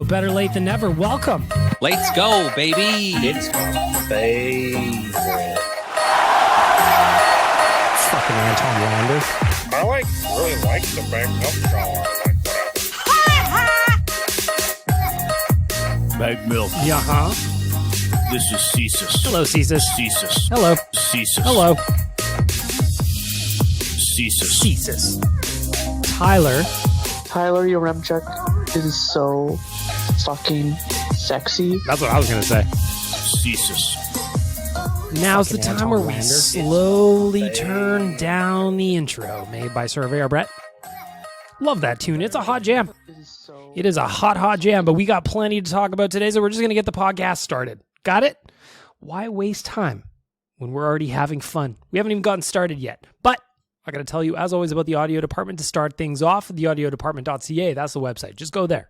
Better Late Than Never. Welcome. Let's go, baby. It's my favorite. Fucking Anton Lander. I really like the back up song. Bag milk. Yeah-huh. This is Cesus. Hello, Cesus. Cesus. Hello. Cesus. Hello. Cesus. Cesus. Tyler. Kailer Yamamoto is so fucking sexy. That's what I was going to say. Cesus. Now's the Fucking time where Anton we Lander. slowly turn down the intro made by Surveyor Brett. Love that tune. It's a hot jam. It is a hot jam, but we got plenty to talk about today, so we're just going to get the podcast started. Got it? Why waste time when we're already having fun? We haven't even gotten started yet, but I got to tell you, as always, about the audio department to start things off. Theaudiodepartment.ca, that's the website. Just go there.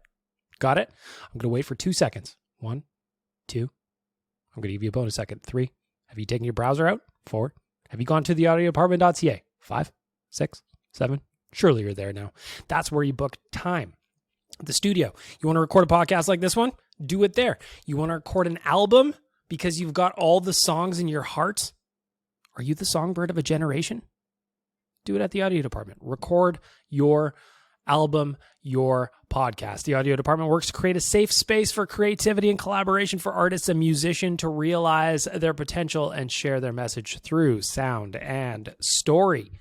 Got it? I'm going to wait for 2 seconds. 1, 2. I'm going to give you a bonus second. 3. Have you taken your browser out? 4. Have you gone to theaudiodepartment.ca? 5, 6, 7. Surely you're there now. That's where you book time. The studio. You want to record a podcast like this one? Do it there. You want to record an album because you've got all the songs in your heart? Are you the songbird of a generation? Do it at the audio department. Record your album, your podcast. The audio department works to create a safe space for creativity and collaboration for artists and musicians to realize their potential and share their message through sound and story.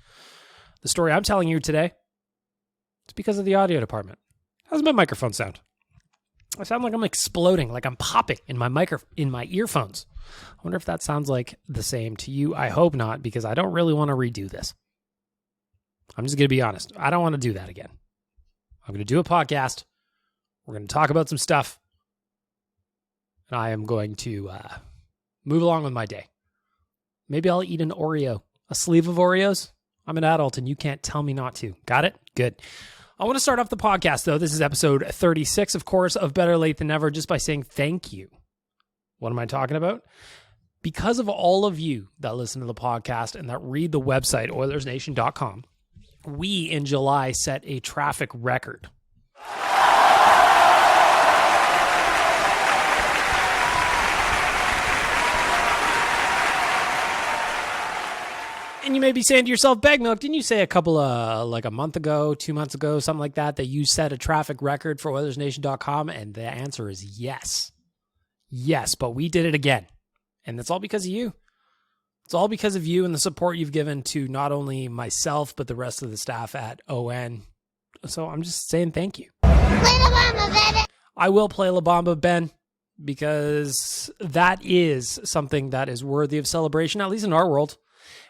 The story I'm telling you today, it's because of the audio department. How's my microphone sound? I sound like I'm exploding, like I'm popping in my earphones. I wonder if that sounds like the same to you. I hope not, because I don't really want to redo this. I'm just going to be honest. I don't want to do that again. I'm going to do a podcast. We're going to talk about some stuff. And I am going to move along with my day. Maybe I'll eat an Oreo, a sleeve of Oreos. I'm an adult and you can't tell me not to. Got it? Good. I want to start off the podcast, though. This is episode 36, of course, of Better Late Than Never, just by saying thank you. What am I talking about? Because of all of you that listen to the podcast and that read the website, OilersNation.com, we, in July, set a traffic record. And you may be saying to yourself, Bag Milk, didn't you say a month ago, 2 months ago, something like that you set a traffic record for OilersNation.com? And the answer is yes. Yes, but we did it again. And it's all because of you. It's all because of you and the support you've given to not only myself, but the rest of the staff at ON. So I'm just saying thank you. Play La Bamba, Ben. I will play La Bamba, Ben, because that is something that is worthy of celebration, at least in our world.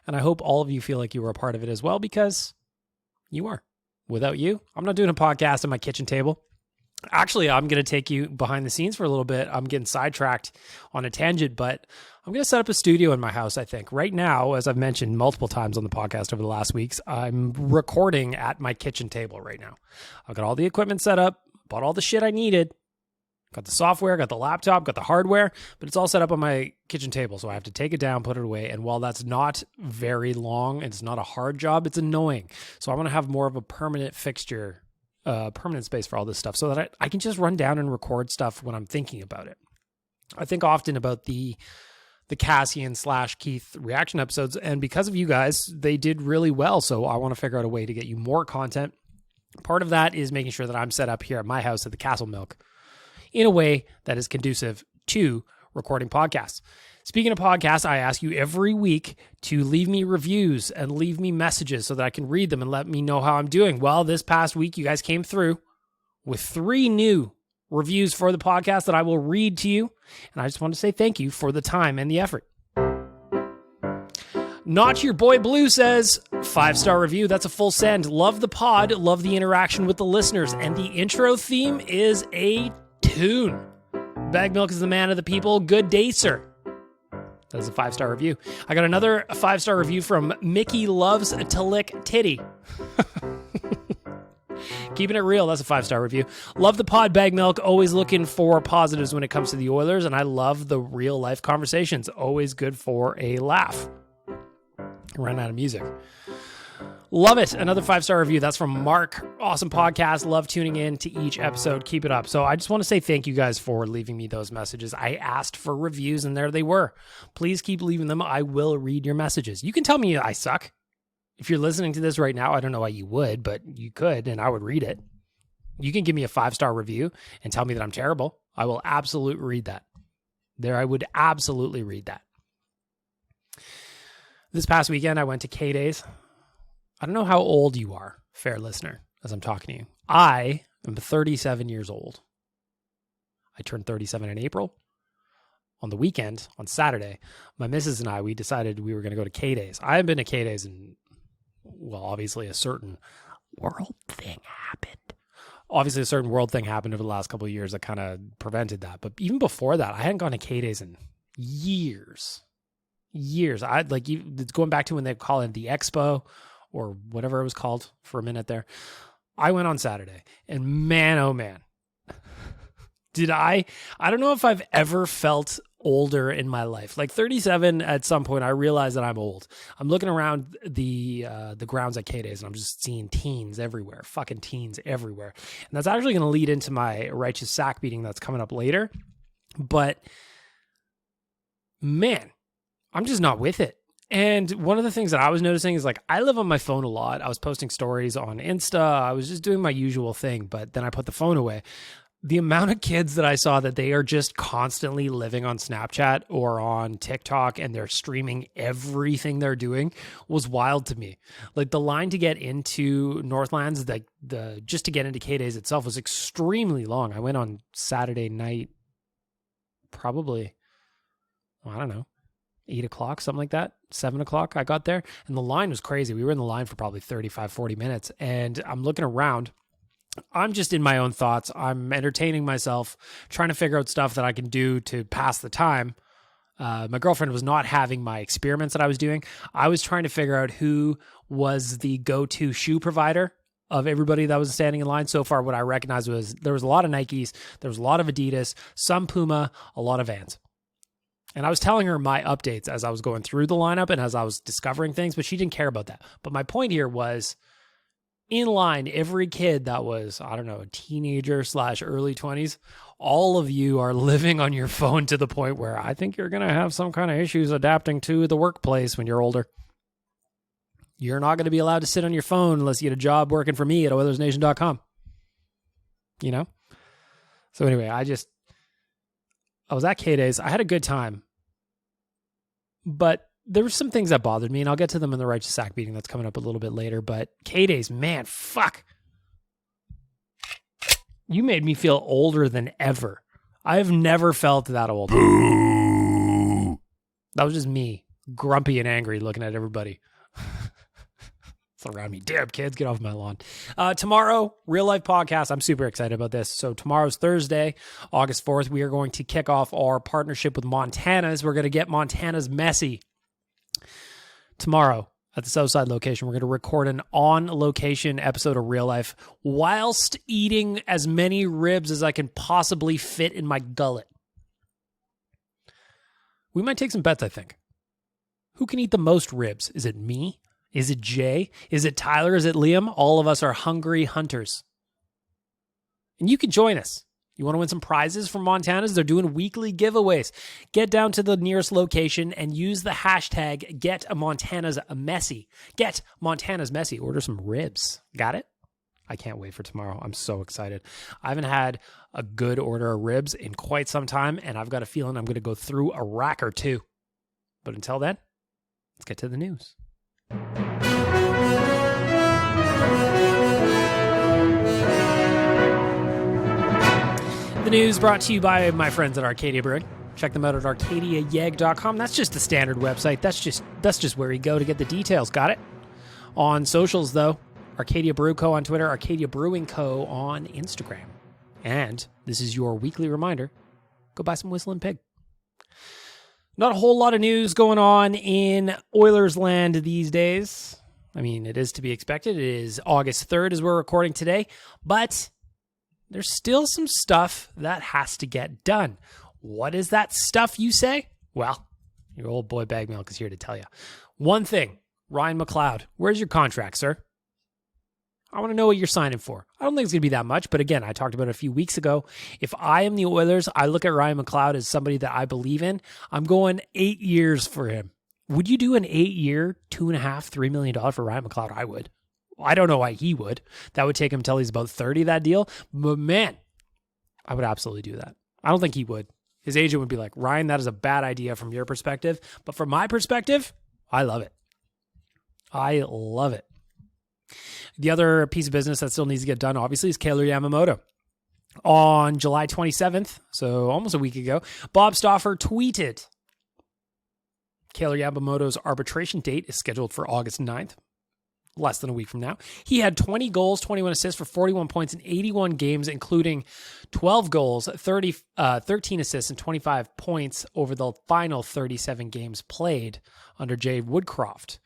And I hope all of you feel like you were a part of it as well, because you are. Without you, I'm not doing a podcast at my kitchen table. Actually, I'm going to take you behind the scenes for a little bit. I'm getting sidetracked on a tangent, but I'm going to set up a studio in my house, I think. Right now, as I've mentioned multiple times on the podcast over the last weeks, I'm recording at my kitchen table right now. I've got all the equipment set up, bought all the shit I needed. Got the software, got the laptop, got the hardware, but it's all set up on my kitchen table. So I have to take it down, put it away. And while that's not very long, it's not a hard job, it's annoying. So I want to have more of a permanent fixture, permanent space for all this stuff so that I can just run down and record stuff when I'm thinking about it. I think often about the Cassian/Keith reaction episodes. And because of you guys, they did really well. So I want to figure out a way to get you more content. Part of that is making sure that I'm set up here at my house at the Castle Milk in a way that is conducive to recording podcasts. Speaking of podcasts, I ask you every week to leave me reviews and leave me messages so that I can read them and let me know how I'm doing. Well, this past week, you guys came through with 3 new reviews for the podcast that I will read to you. And I just want to say thank you for the time and the effort. Not Your Boy Blue says, 5-star review. That's a full send. Love the pod. Love the interaction with the listeners. And the intro theme is a tune. Bag Milk is the man of the people. Good day, sir. That's a 5-star review. I got another 5-star review from Mickey Loves to Lick Titty. Keeping it real. That's a 5-star review. Love the pod, Bag Milk. Always looking for positives when it comes to the Oilers. And I love the real life conversations. Always good for a laugh. Run out of music. Love it. Another 5-star review. That's from Mark. Awesome podcast. Love tuning in to each episode. Keep it up. So I just want to say thank you guys for leaving me those messages. I asked for reviews and there they were. Please keep leaving them. I will read your messages. You can tell me I suck. If you're listening to this right now, I don't know why you would, but you could and I would read it. You can give me a 5-star review and tell me that I'm terrible. I will absolutely read that. I would absolutely read that. This past weekend, I went to K-Days. I don't know how old you are, fair listener, as I'm talking to you. I am 37 years old. I turned 37 in April. On the weekend, on Saturday, my missus and I, we decided we were going to go to K-Days. I haven't been to K-Days in, well, obviously a certain world thing happened. Obviously, a certain world thing happened over the last couple of years that kind of prevented that. But even before that, I hadn't gone to K-Days in years. It's going back to when they call it the Expo or whatever it was called for a minute there. I went on Saturday and man, oh man, I don't know if I've ever felt older in my life. Like 37 at some point, I realized that I'm old. I'm looking around the grounds at K-Days and I'm just seeing teens everywhere, fucking teens everywhere. And that's actually going to lead into my righteous sack beating that's coming up later. But man, I'm just not with it. And one of the things that I was noticing is like, I live on my phone a lot. I was posting stories on Insta. I was just doing my usual thing, but then I put the phone away. The amount of kids that I saw that they are just constantly living on Snapchat or on TikTok and they're streaming everything they're doing was wild to me. Like the line to get into Northlands, just to get into K-Days itself was extremely long. I went on Saturday night, probably, I don't know, 8 o'clock, something like that, 7 o'clock I got there. And the line was crazy. We were in the line for probably 35, 40 minutes. And I'm looking around. I'm just in my own thoughts. I'm entertaining myself, trying to figure out stuff that I can do to pass the time. My girlfriend was not having my experiments that I was doing. I was trying to figure out who was the go-to shoe provider of everybody that was standing in line. So far, what I recognized was there was a lot of Nikes, there was a lot of Adidas, some Puma, a lot of Vans. And I was telling her my updates as I was going through the lineup and as I was discovering things, but she didn't care about that. But my point here was, in line, every kid that was, I don't know, a teenager / early 20s, all of you are living on your phone to the point where I think you're going to have some kind of issues adapting to the workplace when you're older. You're not going to be allowed to sit on your phone unless you get a job working for me at OilersNation.com. You know? So anyway, I was at K-Days. I had a good time. But there were some things that bothered me, and I'll get to them in the righteous sack beating that's coming up a little bit later. But K-Days, man, fuck. You made me feel older than ever. I've never felt that old. That was just me, grumpy and angry, looking at everybody. It's around me. Damn, kids, get off my lawn. Tomorrow, real life podcast. I'm super excited about this. So tomorrow's Thursday, August 4th. We are going to kick off our partnership with Montana's. We're going to get Montana's messy. Tomorrow at the Southside location, we're going to record an on-location episode of Real Life whilst eating as many ribs as I can possibly fit in my gullet. We might take some bets, I think. Who can eat the most ribs? Is it me? Is it Jay? Is it Tyler? Is it Liam? All of us are hungry hunters. And you can join us. You want to win some prizes from Montana's? They're doing weekly giveaways. Get down to the nearest location and use the hashtag #GetMontana's_Messy. Get Montana's Messy. Order some ribs. Got it? I can't wait for tomorrow. I'm so excited. I haven't had a good order of ribs in quite some time, and I've got a feeling I'm going to go through a rack or two. But until then, let's get to the news. The news brought to you by my friends at Arcadia Brewing. Check them out at arcadiayeg.com. That's just the standard website. That's just where you go to get the details. Got it? On socials, though, Arcadia Brew Co. on Twitter, Arcadia Brewing Co. on Instagram. And this is your weekly reminder. Go buy some Whistling Pig. Not a whole lot of news going on in Oilers land these days. I mean, it is to be expected. It is August 3rd as we're recording today. But there's still some stuff that has to get done. What is that stuff, you say? Well, your old boy Bag Milk is here to tell you. One thing, Ryan McLeod, where's your contract, sir? I want to know what you're signing for. I don't think it's going to be that much, but again, I talked about it a few weeks ago. If I am the Oilers, I look at Ryan McLeod as somebody that I believe in. I'm going 8 years for him. Would you do an 8-year, $2.5, $3 million for Ryan McLeod? I would. I don't know why he would. That would take him till he's about 30, that deal. But man, I would absolutely do that. I don't think he would. His agent would be like, Ryan, that is a bad idea from your perspective. But from my perspective, I love it. I love it. The other piece of business that still needs to get done, obviously, is Kailer Yamamoto. On July 27th, so almost a week ago, Bob Stauffer tweeted, Kailer Yamamoto's arbitration date is scheduled for August 9th, less than a week from now. He had 20 goals, 21 assists for 41 points in 81 games, including 12 goals, 13 assists, and 25 points over the final 37 games played under Jay Woodcroft.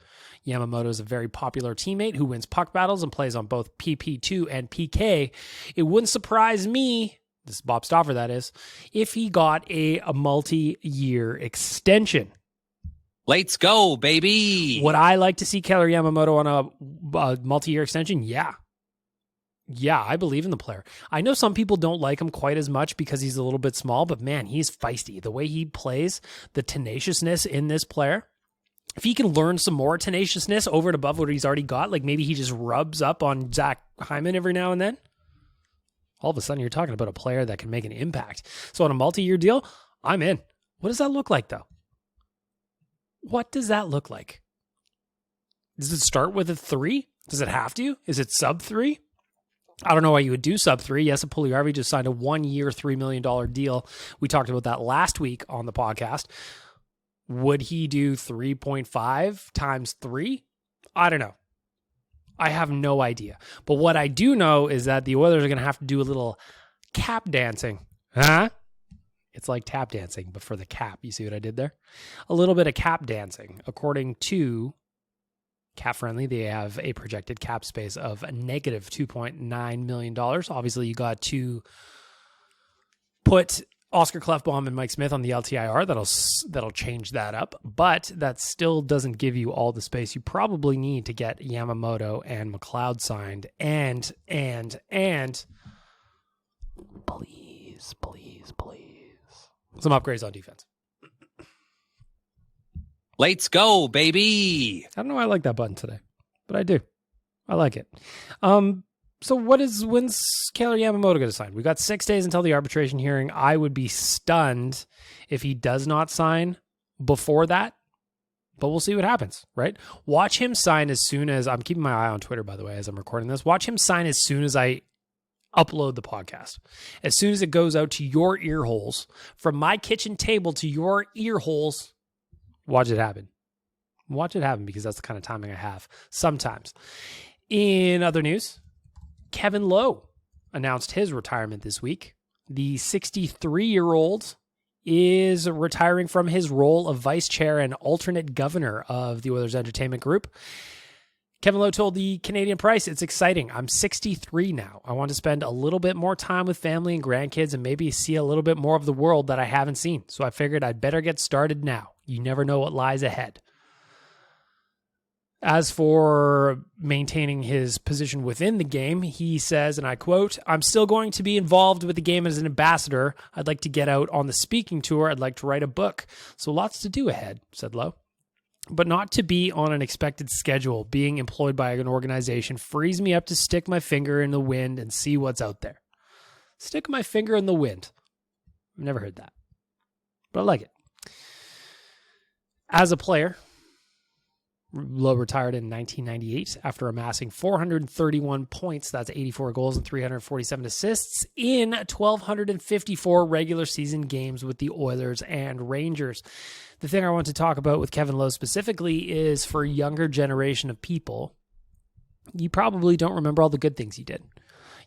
Yamamoto is a very popular teammate who wins puck battles and plays on both PP2 and PK. It wouldn't surprise me, this is Bob Stauffer that is, if he got a multi-year extension. Let's go, baby. Would I like to see Kailer Yamamoto on a multi-year extension? Yeah. Yeah, I believe in the player. I know some people don't like him quite as much because he's a little bit small, but man, he's feisty. The way he plays, the tenaciousness in this player, if he can learn some more tenaciousness over and above what he's already got, like maybe he just rubs up on Zach Hyman every now and then, all of a sudden you're talking about a player that can make an impact. So on a multi-year deal, I'm in. What does that look like, though? What does that look like? Does it start with a 3? Does it have to? Is it sub 3? I don't know why you would do sub 3. Yes, Puljujärvi just signed a 1-year, $3 million deal. We talked about that last week on the podcast. Would he do 3.5 times 3? I don't know. I have no idea. But what I do know is that the Oilers are going to have to do a little cap dancing. Huh? It's like tap dancing, but for the cap. You see what I did there? A little bit of cap dancing. According to Cap Friendly, they have a projected cap space of a negative $2.9 million. Obviously, you got to put Oscar Klefbom and Mike Smith on the LTIR. That'll change that up, but that still doesn't give you all the space you probably need to get Yamamoto and McLeod signed. And please, some upgrades on defense. Let's go, baby. I don't know why I like that button today, but I do. I like it. So when's Kailer Yamamoto going to sign? We got 6 days until the arbitration hearing. I would be stunned if he does not sign before that, but we'll see what happens, right? Watch him sign as soon as, I'm keeping my eye on Twitter, by the way, as I'm recording this. Watch him sign as soon as I upload the podcast. As soon as it goes out to your ear holes, from my kitchen table to your ear holes, watch it happen. Watch it happen because that's the kind of timing I have sometimes. In other news, Kevin Lowe announced his retirement this week. The 63-year-old is retiring from his role of vice chair and alternate governor of the Oilers Entertainment Group. Kevin Lowe told the Canadian Press, "It's exciting. I'm 63 now. I want to spend a little bit more time with family and grandkids and maybe see a little bit more of the world that I haven't seen. So I figured I'd better get started now. You never know what lies ahead." As for maintaining his position within the game, he says, and I quote, "I'm still going to be involved with the game as an ambassador. I'd like to get out on the speaking tour. I'd like to write a book. So lots to do ahead," said Lowe. "But not to be on an expected schedule. Being employed by an organization frees me up to stick my finger in the wind and see what's out there." Stick my finger in the wind. I've never heard that, but I like it. As a player, Lowe retired in 1998 after amassing 431 points. That's 84 goals and 347 assists in 1,254 regular season games with the Oilers and Rangers. The thing I want to talk about with Kevin Lowe specifically is for a younger generation of people, you probably don't remember all the good things he did.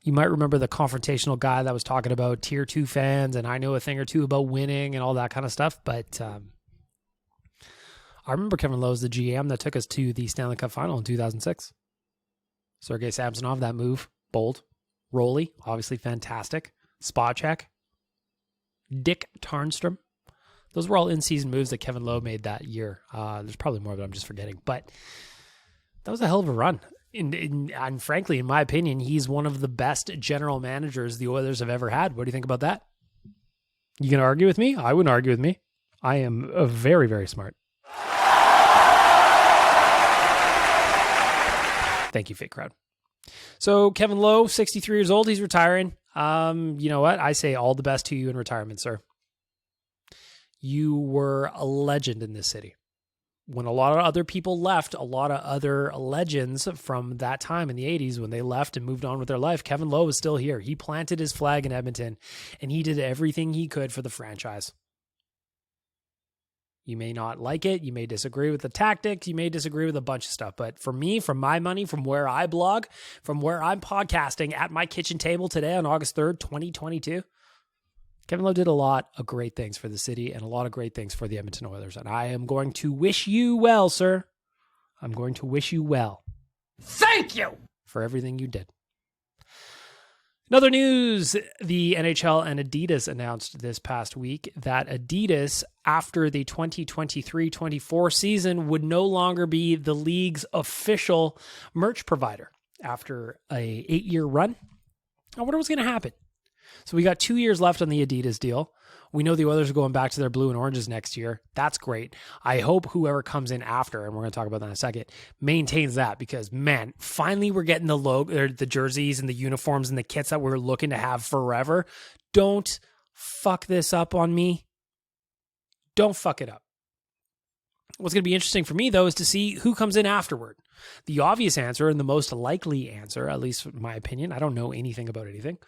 You might remember the confrontational guy that was talking about tier 2 fans and I know a thing or two about winning and all that kind of stuff, but I remember Kevin Lowe as the GM that took us to the Stanley Cup final in 2006. Sergei Samsonov, that move, bold. Roley, obviously fantastic. Spacek. Dick Tarnstrom. Those were all in-season moves that Kevin Lowe made that year. There's probably more, but I'm just forgetting. But That was a hell of a run. And frankly, in my opinion, he's one of the best general managers the Oilers have ever had. What do you think about that? You going to argue with me? I wouldn't argue with me. I am very, very smart. Thank you, fake crowd. So Kevin Lowe, 63 years old. He's retiring. You know what? I say all the best to you in retirement, sir. You were a legend in this city. When a lot of other people left, a lot of other legends from that time in the 80s, when they left and moved on with their life, Kevin Lowe is still here. He planted his flag in Edmonton, and he did everything he could for the franchise. You may not like it. You may disagree with the tactics. You may disagree with a bunch of stuff. But for me, from my money, from where I blog, from where I'm podcasting at my kitchen table today on August 3rd, 2022, Kevin Lowe did a lot of great things for the city and a lot of great things for the Edmonton Oilers. And I am going to wish you well, sir. I'm going to wish you well. Thank you for everything you did. In other news, the NHL and Adidas announced this past week that Adidas, after the 2023-24 season, would no longer be the league's official merch provider after a 8-year run. I wonder what's going to happen. So we got 2 years left on the Adidas deal. We know the Oilers are going back to their blue and oranges next year. That's great. I hope whoever comes in after, and we're going to talk about that in a second, maintains that, because, man, finally we're getting the logo, or the jerseys and the uniforms and the kits that we're looking to have forever. Don't fuck this up on me. Don't fuck it up. What's going to be interesting for me, though, is to see who comes in afterward. The obvious answer, and the most likely answer, at least in my opinion, I don't know anything about anything,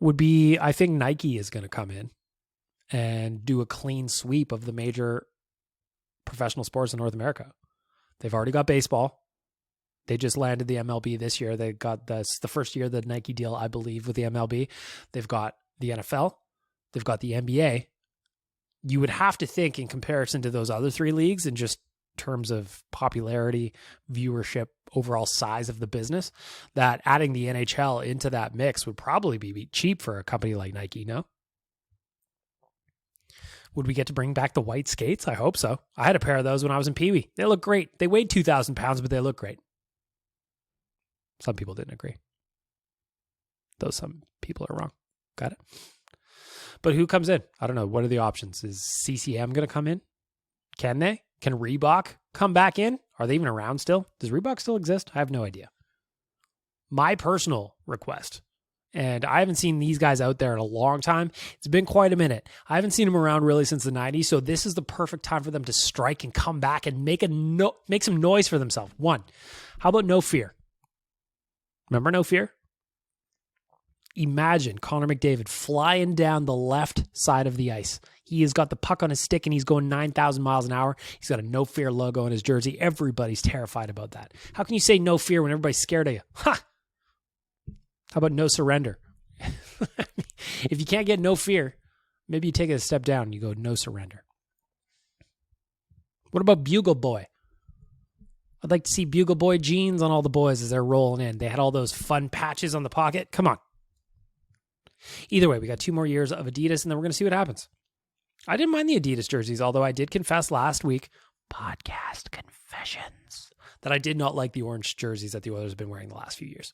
would be, I think Nike is going to come in and do a clean sweep of the major professional sports in North America. They've already got baseball. They just landed the MLB this year. They got the first year of the Nike deal, I believe, with the MLB. They've got the NFL. They've got the NBA. You would have to think, in comparison to those other three leagues, in just terms of popularity, viewership, overall size of the business, that adding the NHL into that mix would probably be cheap for a company like Nike, no? Would we get to bring back the white skates? I hope so. I had a pair of those when I was in Pee Wee. They look great. They weighed 2,000 pounds, but they look great. Some people didn't agree. Though some people are wrong. Got it? But who comes in? I don't know. What are the options? Is CCM going to come in? Can they? Can Reebok come back in? Are they even around still? Does Reebok still exist? I have no idea. My personal request, and I haven't seen these guys out there in a long time. It's been quite a minute. I haven't seen them around really since the 90s, so this is the perfect time for them to strike and come back and make some noise for themselves. One, how about No Fear? Remember No Fear? Imagine Connor McDavid flying down the left side of the ice. He has got the puck on his stick and he's going 9,000 miles an hour. He's got a No Fear logo on his jersey. Everybody's terrified about that. How can you say no fear when everybody's scared of you? Ha! How about no surrender? If you can't get no fear, maybe you take it a step down and you go no surrender. What about Bugle Boy? I'd like to see Bugle Boy jeans on all the boys as they're rolling in. They had all those fun patches on the pocket. Come on. Either way, we got 2 more years of Adidas, and then we're going to see what happens. I didn't mind the Adidas jerseys, although I did confess last week, podcast confessions, that I did not like the orange jerseys that the Oilers have been wearing the last few years.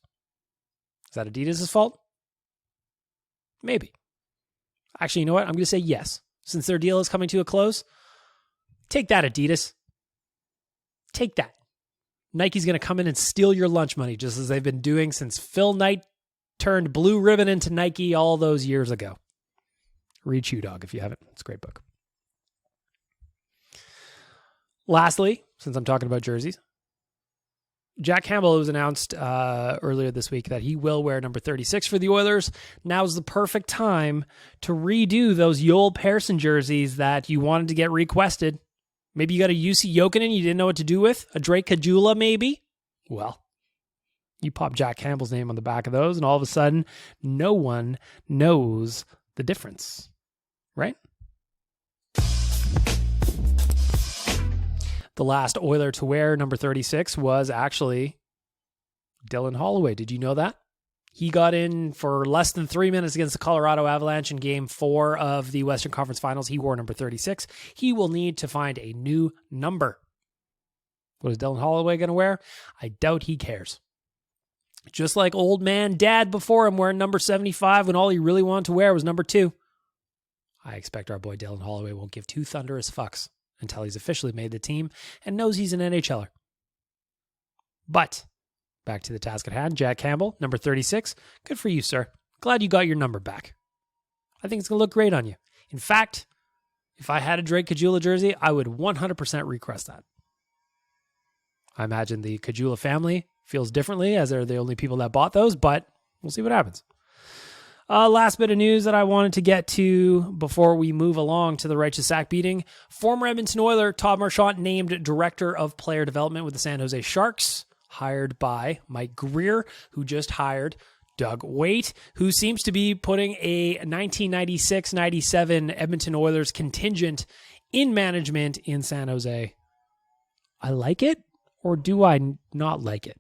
Is that Adidas' fault? Maybe. Actually, you know what? I'm going to say yes. Since their deal is coming to a close, take that, Adidas. Take that. Nike's going to come in and steal your lunch money, just as they've been doing since Phil Knight turned Blue Ribbon into Nike all those years ago. Read Shoe Dog if you haven't. It's a great book. Lastly, since I'm talking about jerseys, Jack Campbell was announced earlier this week that he will wear number 36 for the Oilers. Now's the perfect time to redo those Joel Persson jerseys that you wanted to get requested. Maybe you got a UC Jokinen you didn't know what to do with? A Drake Kajula maybe? Well, you pop Jack Campbell's name on the back of those, and all of a sudden, no one knows the difference, right? The last Oiler to wear number 36 was actually Dylan Holloway. Did you know that? He got in for less than 3 minutes against the Colorado Avalanche in Game 4 of the Western Conference Finals. He wore number 36. He will need to find a new number. What is Dylan Holloway going to wear? I doubt he cares. Just like old man dad before him wearing number 75 when all he really wanted to wear was number 2. I expect our boy Dylan Holloway won't give 2 thunderous fucks until he's officially made the team and knows he's an NHLer. But back to the task at hand, Jack Campbell, number 36. Good for you, sir. Glad you got your number back. I think it's going to look great on you. In fact, if I had a Drake Caggiula jersey, I would 100% request that. I imagine the Caggiula family feels differently as they're the only people that bought those, but we'll see what happens. Last bit of news that I wanted to get to before we move along to the righteous sack beating. Former Edmonton Oiler Todd Marchant named Director of Player Development with the San Jose Sharks, hired by Mike Greer, who just hired Doug Waite, who seems to be putting a 1996-97 Edmonton Oilers contingent in management in San Jose. I like it, or do I not like it?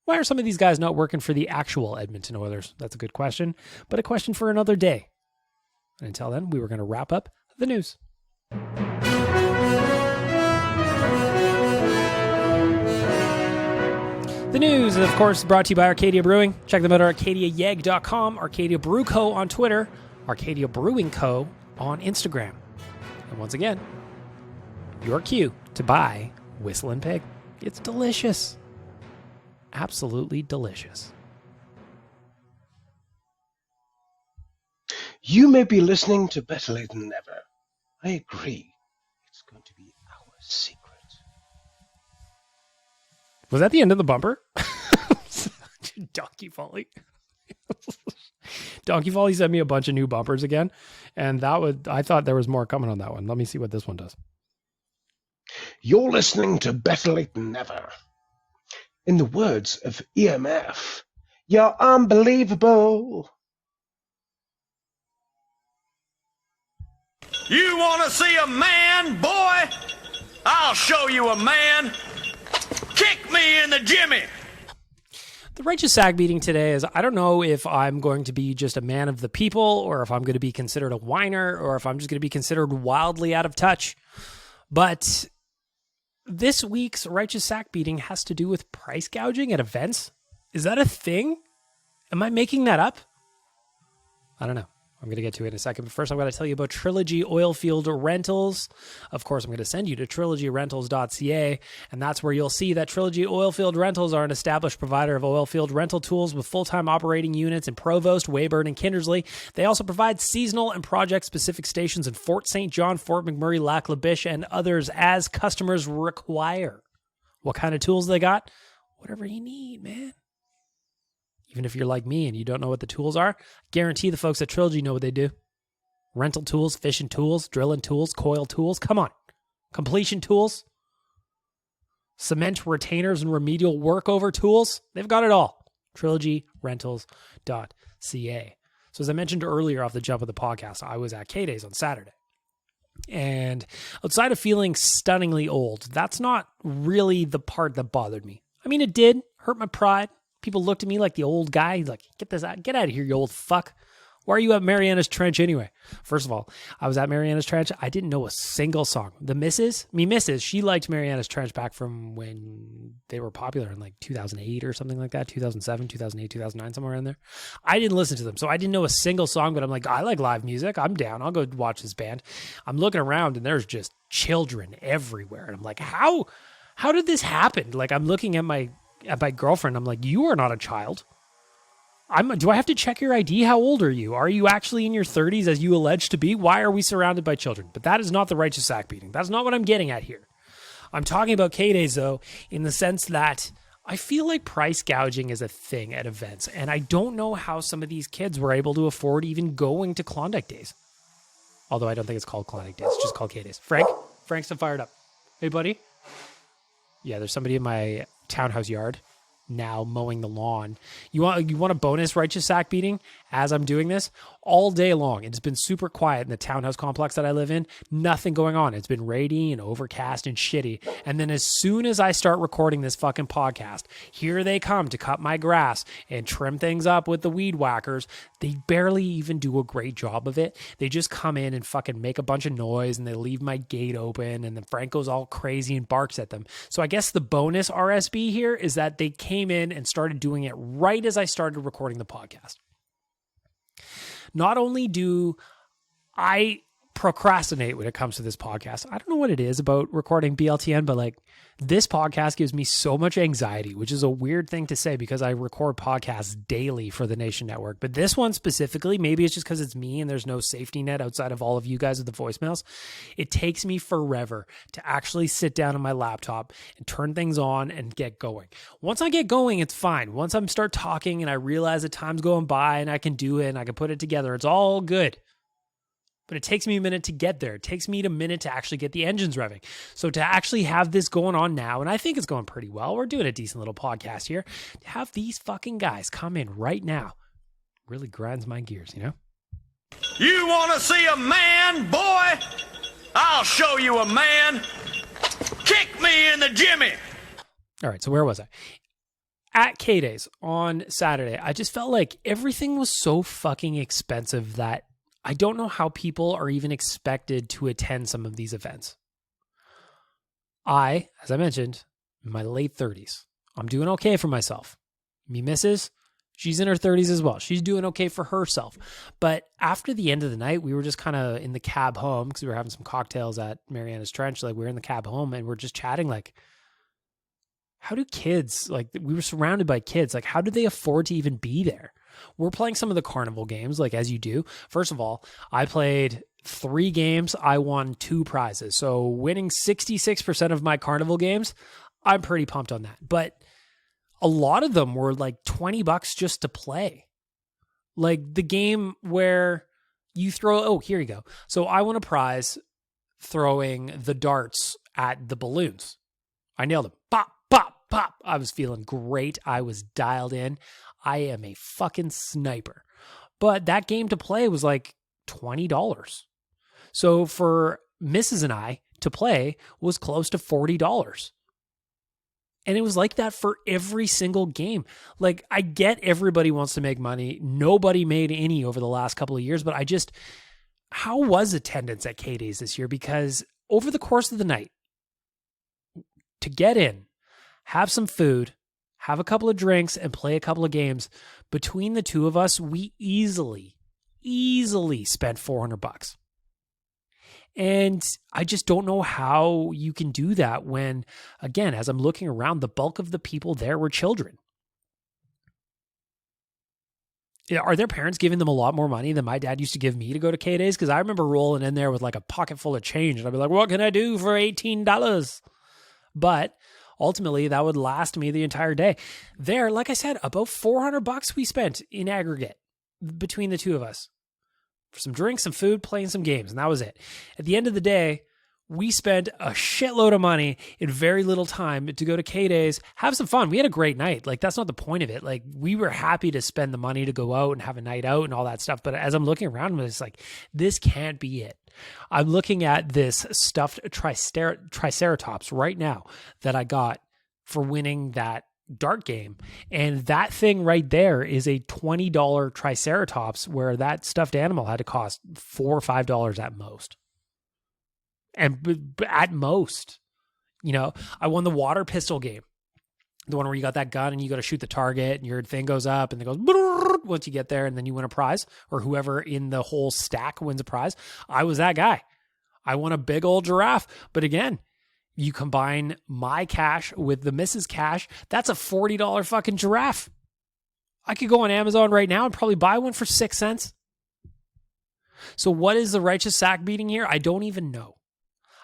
Why are some of these guys not working for the actual Edmonton Oilers? That's a good question, but a question for another day. And until then, we were going to wrap up the news. The news, of course, is brought to you by Arcadia Brewing. Check them out at arcadiayeg.com, Arcadia Brew Co. on Twitter, Arcadia Brewing Co. on Instagram. And once again, your cue to buy Whistling Pig. It's delicious. Absolutely delicious. You may be listening to Better Lait Than Never. I agree. It's going to be our secret. Was that the end of the bumper? Donkey Folly. Donkey Folly sent me a bunch of new bumpers again, and I thought there was more coming on that one. Let me see what this one does. You're listening to Better Lait Than Never. In the words of EMF, you're unbelievable. You want to see a man, boy? I'll show you a man. Kick me in the jimmy. The righteous sack beating today is, I don't know if I'm going to be just a man of the people, or if I'm going to be considered a whiner, or if I'm just going to be considered wildly out of touch. But this week's righteous sack beating has to do with price gouging at events. Is that a thing? Am I making that up? I don't know. I'm going to get to it in a second. But first, I'm going to tell you about Trilogy Oilfield Rentals. Of course, I'm going to send you to trilogyrentals.ca, and that's where you'll see that Trilogy Oilfield Rentals are an established provider of oilfield rental tools with full-time operating units in Provost, Weyburn, and Kindersley. They also provide seasonal and project-specific stations in Fort St. John, Fort McMurray, Lac La Biche, and others as customers require. What kind of tools they got? Whatever you need, man. Even if you're like me and you don't know what the tools are, guarantee the folks at Trilogy know what they do. Rental tools, fishing tools, drilling tools, coil tools. Come on. Completion tools. Cement retainers and remedial workover tools. They've got it all. TrilogyRentals.ca. So as I mentioned earlier off the jump of the podcast, I was at K-Days on Saturday. And outside of feeling stunningly old, that's not really the part that bothered me. I mean, it did hurt my pride. People looked at me like the old guy. He's like, get out of here, you old fuck. Why are you at Mariana's Trench anyway? First of all, I was at Mariana's Trench. I didn't know a single song. The missus, she liked Mariana's Trench back from when they were popular in like 2008 or something like that, 2007, 2008, 2009, somewhere in there. I didn't listen to them, so I didn't know a single song, but I'm like, I like live music. I'm down. I'll go watch this band. I'm looking around, and there's just children everywhere. And I'm like, how did this happen? Like, I'm looking at my girlfriend. I'm like, you are not a child. Do I have to check your ID? How old are you? Are you actually in your 30s as you allege to be? Why are we surrounded by children? But that is not the righteous sack beating. That's not what I'm getting at here. I'm talking about K-Days, though, in the sense that I feel like price gouging is a thing at events, and I don't know how some of these kids were able to afford even going to Klondike Days. Although I don't think it's called Klondike Days. It's just called K-Days. Frank's still fired up. Hey, buddy? Yeah, there's somebody in my townhouse yard now mowing the lawn. You want a bonus righteous sack beating as I'm doing this? All day long. It's been super quiet in the townhouse complex that I live in. Nothing going on. It's been rainy and overcast and shitty. And then as soon as I start recording this fucking podcast, here they come to cut my grass and trim things up with the weed whackers. They barely even do a great job of it. They just come in and fucking make a bunch of noise and they leave my gate open and then Frank goes all crazy and barks at them. So I guess the bonus RSB here is that they came in and started doing it right as I started recording the podcast. Not only do I procrastinate when it comes to this podcast, I don't know what it is about recording BLTN, but like this podcast gives me so much anxiety, which is a weird thing to say because I record podcasts daily for the Nation Network. But this one specifically, maybe it's just because it's me and there's no safety net outside of all of you guys with the voicemails. It takes me forever to actually sit down on my laptop and turn things on and get going. Once I get going, it's fine. Once I start talking and I realize that time's going by and I can do it and I can put it together, it's all good. But it takes me a minute to get there. It takes me a minute to actually get the engines revving. So to actually have this going on now, and I think it's going pretty well, we're doing a decent little podcast here, to have these fucking guys come in right now really grinds my gears, you know? You want to see a man, boy? I'll show you a man. Kick me in the jimmy. All right, so where was I? At K-Days on Saturday, I just felt like everything was so fucking expensive that I don't know how people are even expected to attend some of these events. I, as I mentioned, in my late 30s. I'm doing okay for myself. Me missus, she's in her 30s as well. She's doing okay for herself. But after the end of the night, we were just kind of in the cab home because we were having some cocktails at Mariana's Trench. Like we were in the cab home and we're just chatting like, how do kids, like we were surrounded by kids, like how do they afford to even be there? We're playing some of the carnival games, like as you do. First of all, I played 3 games. I won 2 prizes. So winning 66% of my carnival games, I'm pretty pumped on that. But a lot of them were like $20 just to play. Like the game where you throw, oh, here you go. So I won a prize throwing the darts at the balloons. I nailed them. Pop, pop, pop. I was feeling great. I was dialed in. I am a fucking sniper. But that game to play was like $20. So for Mrs. and I to play was close to $40. And it was like that for every single game. Like I get everybody wants to make money. Nobody made any over the last couple of years, but how was attendance at K-Days this year? Because over the course of the night, to get in, have some food, have a couple of drinks and play a couple of games, between the two of us, we easily spent $400. And I just don't know how you can do that when, again, as I'm looking around, the bulk of the people there were children. Are their parents giving them a lot more money than my dad used to give me to go to K-Days? Because I remember rolling in there with like a pocket full of change and I'd be like, what can I do for $18? But ultimately, that would last me the entire day. There, like I said, about $400 we spent in aggregate between the two of us. For some drinks, some food, playing some games, and that was it. At the end of the day, we spent a shitload of money in very little time to go to K-Days, have some fun. We had a great night. Like, that's not the point of it. Like, we were happy to spend the money to go out and have a night out and all that stuff. But as I'm looking around, it's like, this can't be it. I'm looking at this stuffed Triceratops right now that I got for winning that dart game. And that thing right there is a $20 Triceratops where that stuffed animal had to cost $4 or $5 at most. And at most, you know, I won the water pistol game. The one where you got that gun and you got to shoot the target and your thing goes up and it goes once you get there and then you win a prize, or whoever in the whole stack wins a prize. I was that guy. I won a big old giraffe. But again, you combine my cash with the missus' cash, that's a $40 fucking giraffe. I could go on Amazon right now and probably buy one for 6 cents. So what is the righteous sack beating here? I don't even know.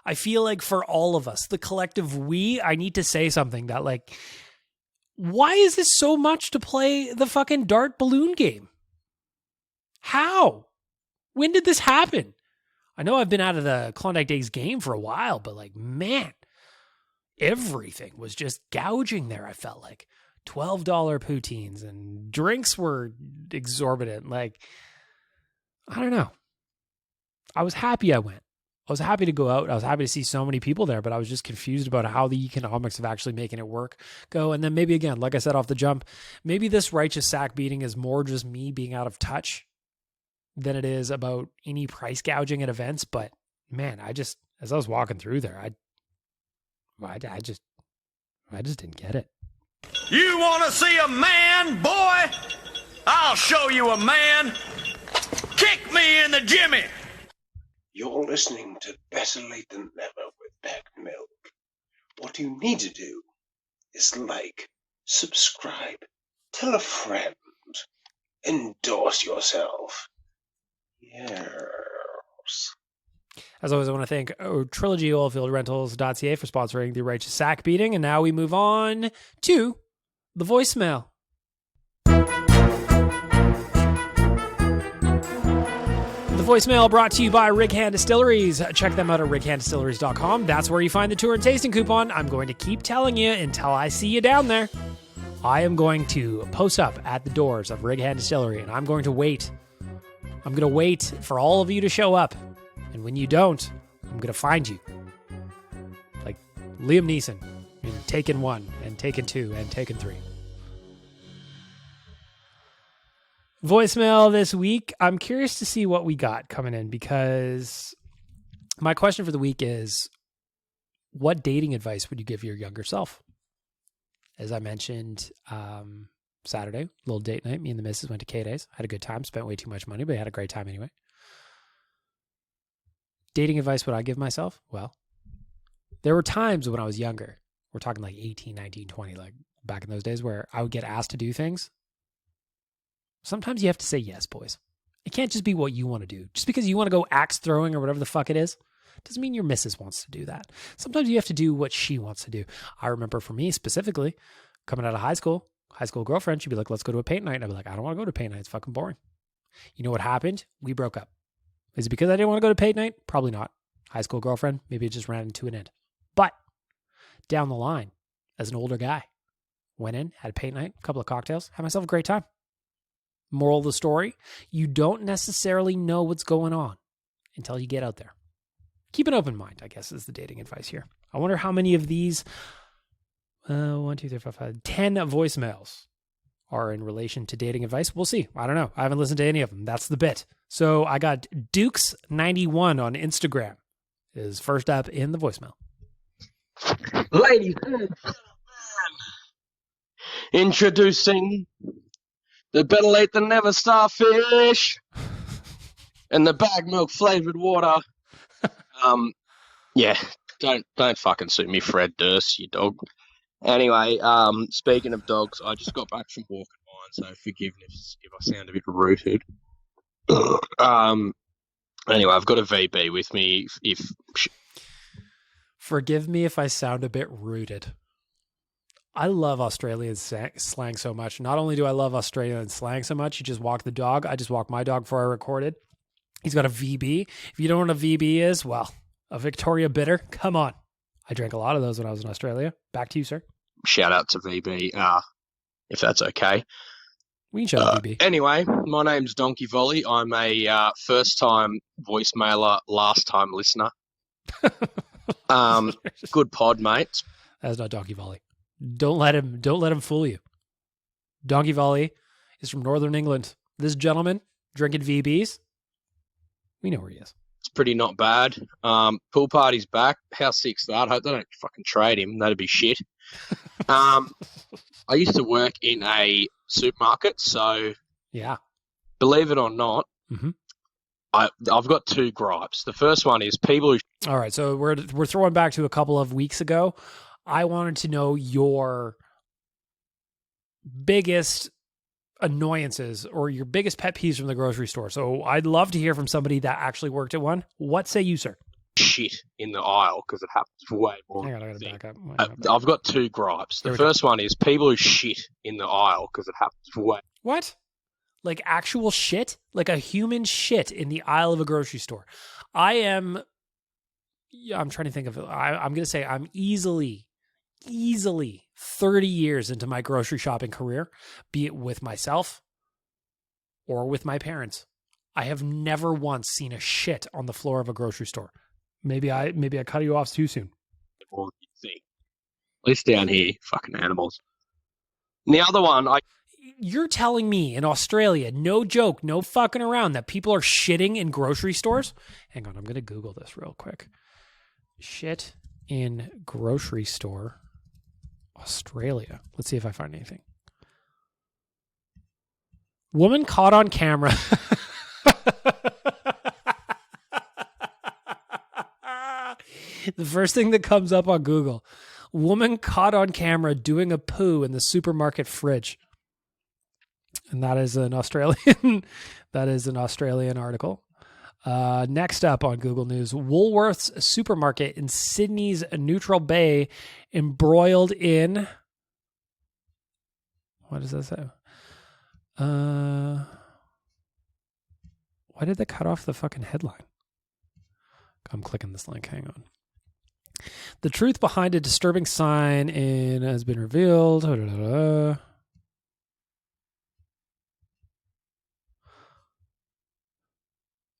I feel like for all of us, the collective we, I need to say something that like, why is this so much to play the fucking dart balloon game? How? When did this happen? I know I've been out of the Klondike Days game for a while, but like, man, everything was just gouging there, I felt like. $12 poutines, and drinks were exorbitant. Like, I don't know. I was happy I went. I was happy to go out. I was happy to see so many people there, but I was just confused about how the economics of actually making it work go. And then maybe again, like I said off the jump, maybe this righteous sack beating is more just me being out of touch than it is about any price gouging at events. But man, as I was walking through there, I just didn't get it. You want to see a man, boy? I'll show you a man. Kick me in the Jimmy. You're listening to Better Late Than Never with Bagged Milk. What you need to do is like, subscribe, tell a friend, endorse yourself. Yes. As always, I want to thank Trilogy Oilfield Rentals.ca for sponsoring the righteous sack beating. And now we move on to the voicemail. The voicemail brought to you by Rig Hand Distilleries. Check them out at righanddistilleries.com. That's where you find the tour and tasting coupon. I'm going to keep telling you until I see you down there. I am going to post up at the doors of Rig Hand Distillery, and I'm going to wait. I'm going to wait for all of you to show up. And when you don't, I'm going to find you. Like Liam Neeson in Taken 1 and Taken 2 and Taken 3. Voicemail this week. I'm curious to see what we got coming in, because my question for the week is, what dating advice would you give your younger self? As I mentioned, Saturday, little date night. Me and the missus went to K-Days. Had a good time. Spent way too much money, but had a great time anyway. Dating advice would I give myself? Well, there were times when I was younger, we're talking like 18, 19, 20, like back in those days, where I would get asked to do things. Sometimes you have to say yes, boys. It can't just be what you want to do. Just because you want to go axe throwing or whatever the fuck it is, doesn't mean your missus wants to do that. Sometimes you have to do what she wants to do. I remember for me specifically, coming out of high school girlfriend, she'd be like, let's go to a paint night. And I'd be like, I don't want to go to paint night. It's fucking boring. You know what happened? We broke up. Is it because I didn't want to go to paint night? Probably not. High school girlfriend, maybe it just ran into an end. But down the line, as an older guy, went in, had a paint night, a couple of cocktails, had myself a great time. Moral of the story, you don't necessarily know what's going on until you get out there. Keep an open mind, I guess, is the dating advice here. I wonder how many of these 10 voicemails are in relation to dating advice. We'll see. I don't know. I haven't listened to any of them. That's the bit. So I got Dukes91 on Instagram is first up in the voicemail. Ladies and gentlemen, introducing the Better Late Than Never starfish and the bag milk flavored water. Yeah, don't fucking sue me, Fred Durst, you dog. Anyway, speaking of dogs, I just got back from walking mine, so forgive me if I sound a bit rooted. Anyway, I've got a VB with me. Forgive me if I sound a bit rooted. I love Australian slang so much. Not only do I love Australian slang so much, you just walk the dog. I just walked my dog before I recorded. He's got a VB. If you don't know what a VB is, well, a Victoria Bitter. Come on. I drank a lot of those when I was in Australia. Back to you, sir. Shout out to VB, if that's okay. We can shout out VB. Anyway, my name's Donkey Volley. I'm a first-time voicemailer, last-time listener. Good pod, mate. That's not Donkey Volley. Don't let him fool you. Donkey Volley is from Northern England. This gentleman drinking VBs, we know where he is. It's pretty not bad. Pool party's back. How sick's that? Hope they don't fucking trade him. That'd be shit. I used to work in a supermarket, so yeah. Believe it or not, I've got two gripes. The first one is people who... All right, so we're throwing back to a couple of weeks ago. I wanted to know your biggest annoyances or your biggest pet peeves from the grocery store. So I'd love to hear from somebody that actually worked at one. What say you, sir? Shit in the aisle, because it happens way more. Hang on, I gotta back up. I've got two gripes. The first one is people who shit in the aisle, because it happens way... What? Like actual shit? Like a human shit in the aisle of a grocery store. I'm trying to think of it. I'm going to say I'm easily easily 30 years into my grocery shopping career, be it with myself or with my parents. I have never once seen a shit on the floor of a grocery store. Maybe I cut you off too soon. Or you think. At least down here, fucking animals. And the other one, You're telling me in Australia, no joke, no fucking around, that people are shitting in grocery stores? Hang on, I'm going to Google this real quick. Shit in grocery store, Australia. Let's see if I find anything. Woman caught on camera. The first thing that comes up on Google. Woman caught on camera doing a poo in the supermarket fridge. And that is an Australian article. Next up on Google News, Woolworths supermarket in Sydney's Neutral Bay embroiled in, what does that say? Why did they cut off the fucking headline? I'm clicking this link. Hang on. The truth behind a disturbing sign has been revealed.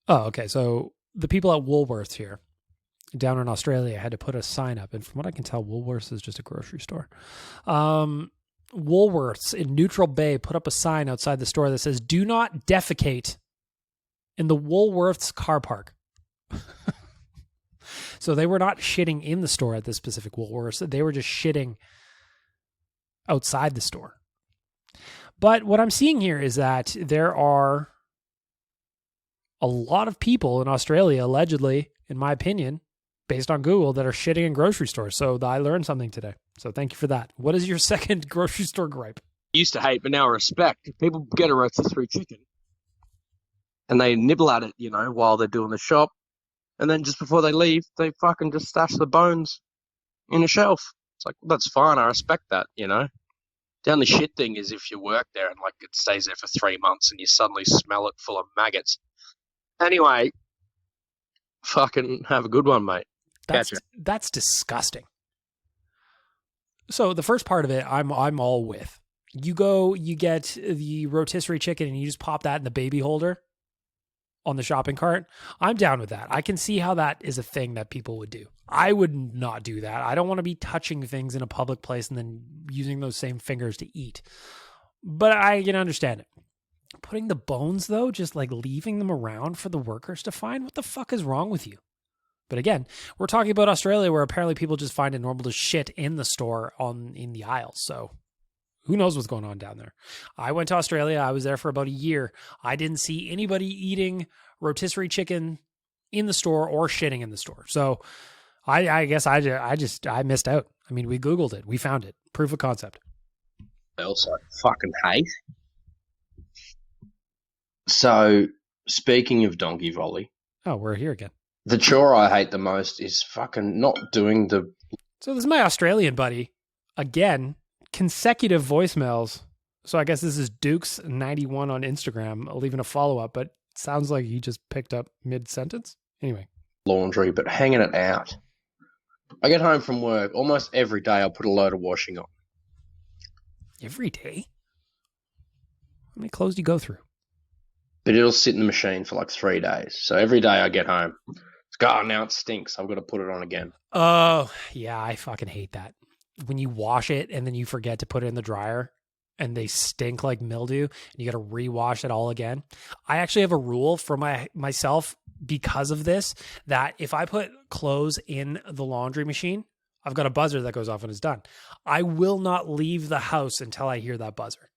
Oh, okay. So the people at Woolworths here down in Australia had to put a sign up. And from what I can tell, Woolworths is just a grocery store. Woolworths in Neutral Bay put up a sign outside the store that says, "Do not defecate in the Woolworths car park." So they were not shitting in the store at this specific Woolworths. They were just shitting outside the store. But what I'm seeing here is that there are a lot of people in Australia, allegedly, in my opinion, based on Google, that are shitting in grocery stores. So I learned something today. So thank you for that. What is your second grocery store gripe? used to hate, but now I respect. People get a rotisserie chicken and they nibble at it, you know, while they're doing the shop. And then just before they leave, they fucking just stash the bones in a shelf. It's like, well, that's fine. I respect that, you know. The only shit thing is if you work there and, like, it stays there for 3 months and you suddenly smell it full of maggots. Anyway, fucking have a good one, mate. That's disgusting. So the first part of it, I'm all with. You get the rotisserie chicken and you just pop that in the baby holder on the shopping cart. I'm down with that. I can see how that is a thing that people would do. I would not do that. I don't want to be touching things in a public place and then using those same fingers to eat. But I can understand it. Putting the bones, though, just like leaving them around for the workers to find, what the fuck is wrong with you? But again, we're talking about Australia where apparently people just find it normal to shit in the store in the aisles. So who knows what's going on down there? I went to Australia. I was there for about a year. I didn't see anybody eating rotisserie chicken in the store or shitting in the store. So I guess I missed out. I mean, we Googled it. We found it. Proof of concept. Else I fucking hate. So, speaking of donkey volley. Oh, we're here again. The chore I hate the most is fucking not doing the... So this is my Australian buddy. Again, consecutive voicemails. So I guess this is Dukes91 on Instagram, leaving a follow-up, but it sounds like he just picked up mid-sentence. Anyway. Laundry, but hanging it out. I get home from work. Almost every day I'll put a load of washing on. Every day? How many clothes do you go through? But it'll sit in the machine for like 3 days. So every day I get home, it's gone, now it stinks. I've got to put it on again. Oh, yeah, I fucking hate that. When you wash it and then you forget to put it in the dryer and they stink like mildew and you got to rewash it all again. I actually have a rule for myself because of this, that if I put clothes in the laundry machine, I've got a buzzer that goes off when it's done. I will not leave the house until I hear that buzzer.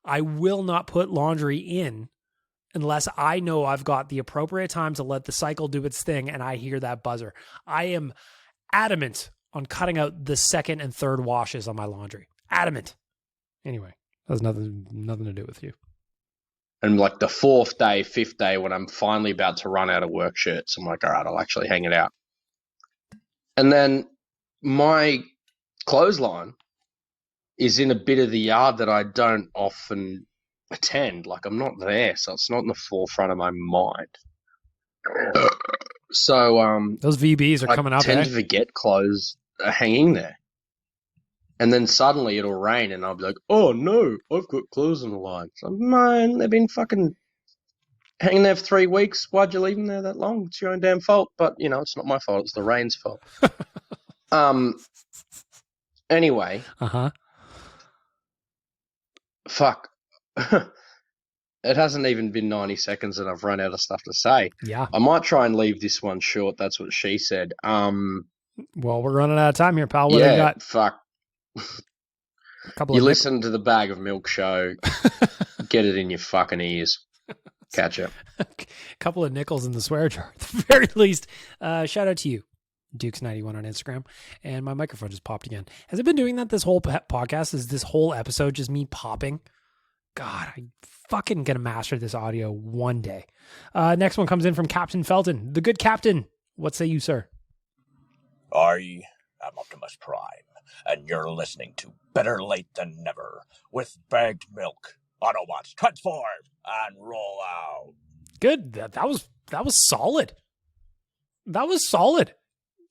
I will not put laundry in unless I know I've got the appropriate time to let the cycle do its thing and I hear that buzzer. I am adamant on cutting out the second and third washes on my laundry. Adamant. Anyway, that has nothing to do with you. And like the 4th day, 5th day, when I'm finally about to run out of work shirts, I'm like, all right, I'll actually hang it out. And then my clothesline is in a bit of the yard that I don't often attend. Like, I'm not there, so it's not in the forefront of my mind. So, those VBs are coming up. I tend to forget clothes hanging there. And then suddenly it'll rain and I'll be like, oh no, I've got clothes on the line. So, man, they've been fucking hanging there for 3 weeks. Why'd you leave them there that long? It's your own damn fault. But, it's not my fault. It's the rain's fault. Anyway. Uh-huh. Fuck. It hasn't even been 90 seconds and I've run out of stuff to say. Yeah. I might try and leave this one short. That's what she said. Well, we're running out of time here, pal. What do you got? Fuck. You listen to the Bag of Milk show. Get it in your fucking ears. Catch up. A couple of nickels in the swear jar, at the very least. Shout out to you, Dukes91 on Instagram. And my microphone just popped again. Has it been doing that this whole podcast? Is this whole episode just me popping? God, I'm fucking gonna master this audio one day. Next one comes in from Captain Felton, the good captain. What say you, sir? I am Optimus Prime, and you're listening to Better Late Than Never with Bagged Milk. Autobots, transform and roll out. Good. That was solid. That was solid.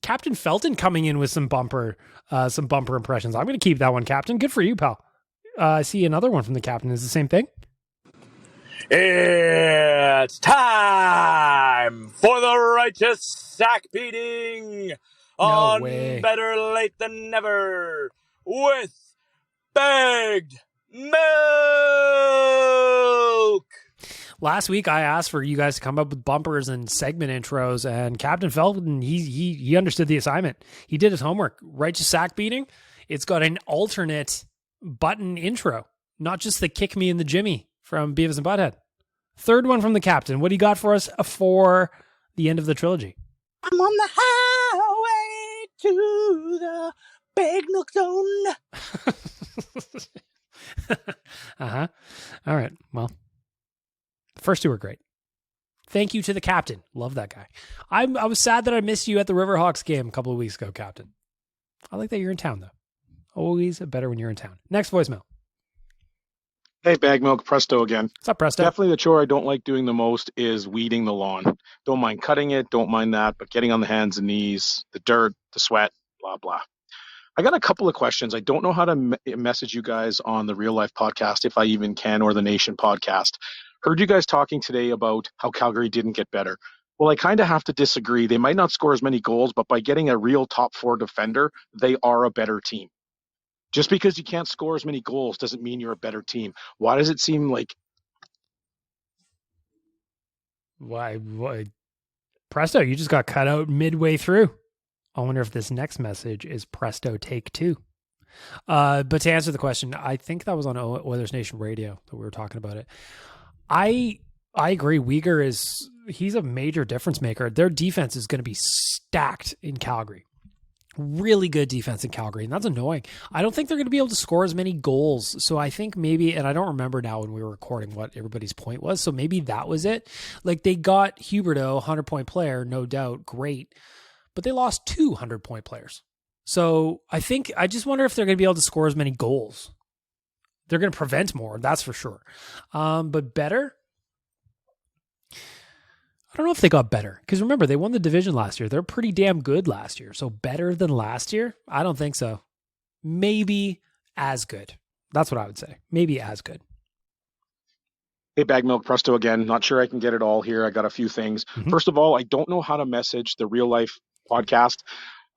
Captain Felton coming in with some bumper impressions. I'm going to keep that one, Captain. Good for you, pal. I see another one from the captain. Is the same thing? It's time for the righteous sack beating on way. Better Late Than Never with Bagged Milk. Last week, I asked for you guys to come up with bumpers and segment intros, and Captain Felton, he understood the assignment. He did his homework. Righteous sack beating. It's got an alternate button intro, not just the kick me in the Jimmy from Beavis and Butthead. Third one from the captain. What do you got for us for the end of the trilogy? I'm on the highway to the Big Milk Zone. Uh-huh. All right. Well, the first two were great. Thank you to the captain. Love that guy. I was sad that I missed you at the Riverhawks game a couple of weeks ago, Captain. I like that you're in town, though. Always better when you're in town. Next voicemail. Hey, Bag Milk, Presto again. What's up, Presto? Definitely the chore I don't like doing the most is weeding the lawn. Don't mind cutting it, don't mind that, but getting on the hands and knees, the dirt, the sweat, blah, blah. I got a couple of questions. I don't know how to message you guys on the Real Life podcast, if I even can, or the Nation podcast. Heard you guys talking today about how Calgary didn't get better. Well, I kind of have to disagree. They might not score as many goals, but by getting a real top four defender, they are a better team. Just because you can't score as many goals doesn't mean you're a better team. Why does it seem like... Why? Presto, you just got cut out midway through. I wonder if this next message is Presto take two. But to answer the question, I think that was on Oilers Nation Radio that we were talking about it. I agree. Weegar he's a major difference maker. Their defense is going to be stacked in Calgary. Really good defense in Calgary, and that's annoying. I don't think they're going to be able to score as many goals. So I think maybe, and I don't remember now when we were recording what everybody's point was, so maybe that was it. Like, they got Huberdeau, 100-point player, no doubt, great, but they lost 200-point players. So I just wonder if they're going to be able to score as many goals. They're going to prevent more, that's for sure. But better? I don't know if they got better, because remember, they won the division last year. They're pretty damn good last year. So better than last year? I don't think so. Maybe as good. That's what I would say. Maybe as good. Hey, Bag Milk, Presto again. Not sure I can get it all here. I got a few things. Mm-hmm. First of all, I don't know how to message the Real Life podcast.